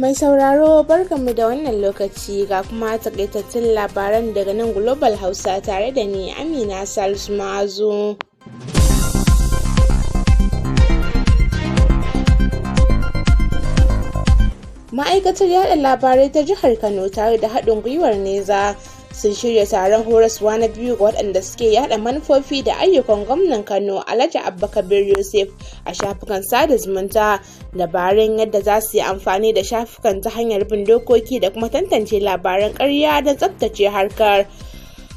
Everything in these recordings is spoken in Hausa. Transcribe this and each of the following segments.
Mai sauraro barkanmu da wannan lokaci ga kuma takaitattun labaran daga nan Global Hausa tare da ni Amina Salisu Muazu. Ma'aikatar yada labarai ta jihar Kano tare da haɗin gwiwar Neza sun shirya taron horaswa na biyu ga waɗanda suke yada manufofi da ayyukan gwamnan Kano Alhaji Abba Kabir Yusuf a shafukan sada zumunta, dabarun yadda za su yi amfani da shafukan ta hanyar bin dokoki da kuma tantance labaran ƙarya don tsabtace harkar.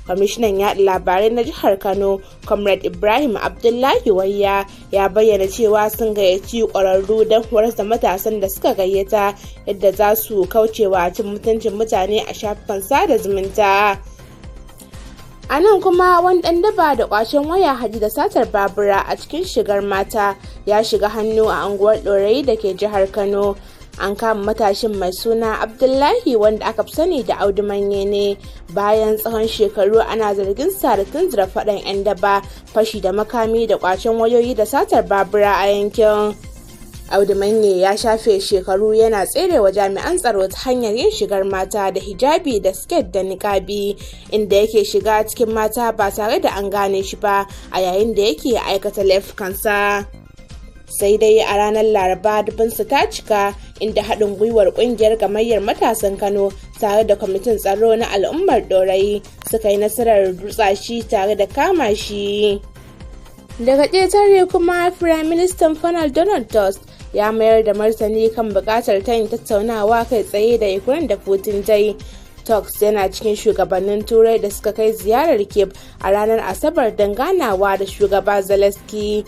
Kwamishinan yaɗa labarai na jihar Kano, Comrade Ibrahim Abdullahi Wayya, ya bayyana cewa sun gayyaci ƙwararru don horar da matasan da suka gayyata yadda za su kaucewa cin mutuncin mutane a shafukan sada zumunta. A nan kuma wani ɗan daba da ƙwacen waya haji da satar babura a cikin shigar mata ya shiga hannu a unguwar Ɗorayi da ke jihar Kano. An kama matashin mai suna Abdullahi wanda aka fi sani da Audu Manye ne bayan tsawon shekaru ana zargin sa da tunzura faɗan 'yan daba, fashi da makami da ƙwacen wayoyi da satar babura a yankin. Audu Manye ya shafe shekaru yana tserewa jami'an tsaro ta hanyar yin shigar mata da hijabi da siket da niƙabi, inda yake shiga cikin mata ba tare da an gane shi ba a yayin da yake aikata laifukansa. Sai dai a ranar Laraba dubinsa ta cika, inda haɗin gwiwar ƙungiyar gamayyar matasan Kano tare da kwamitin tsaro na al'ummar Ɗorayi suka yi nasarar dutsa shi tare da kama shi. Daga ƙetare kuma Firaministan Fanal Donald Tusk ya mayar da martani kan buƙatar ta yin tattaunawa kai tsaye da Ukraine da Putin dai. Tusk yana cikin shugabannin Turai da suka kai ziyarar Kyiv a ranar Asabar don ganawa da shugaba Zelensky.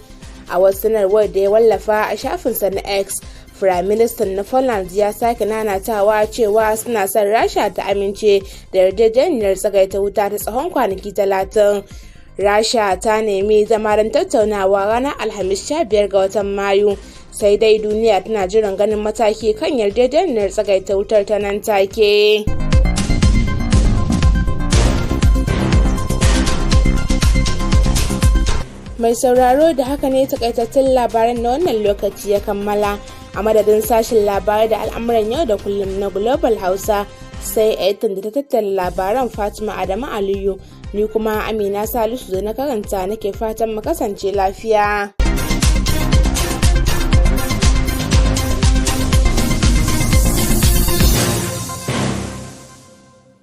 A wasu sanarwar da ya wallafa a shafinsa na X, Firaministan na Poland ya sake nanatawa cewa suna son Rasha ta amince da yarjejeniyar tsagaita wuta ta tsawon kwanaki 30. Rasha ta nemi zama don tattaunawa ranar Alhamis 15 ga watan Mayu, sai dai duniya tana jiran ganin mataki kan yarjejeniyar tsagaita wutar ta nan take. Mai sauraro da haka ne takaitattun labaran na wannan lokaci ya kammala. A madadin sashen labarai da al'amuran yau da kullum na Global Hausa, sai editan da ta tattara labaran Fatima Adamu Aliyu, ni kuma Amina Salisu da na karanta nake fatan mu kasance lafiya.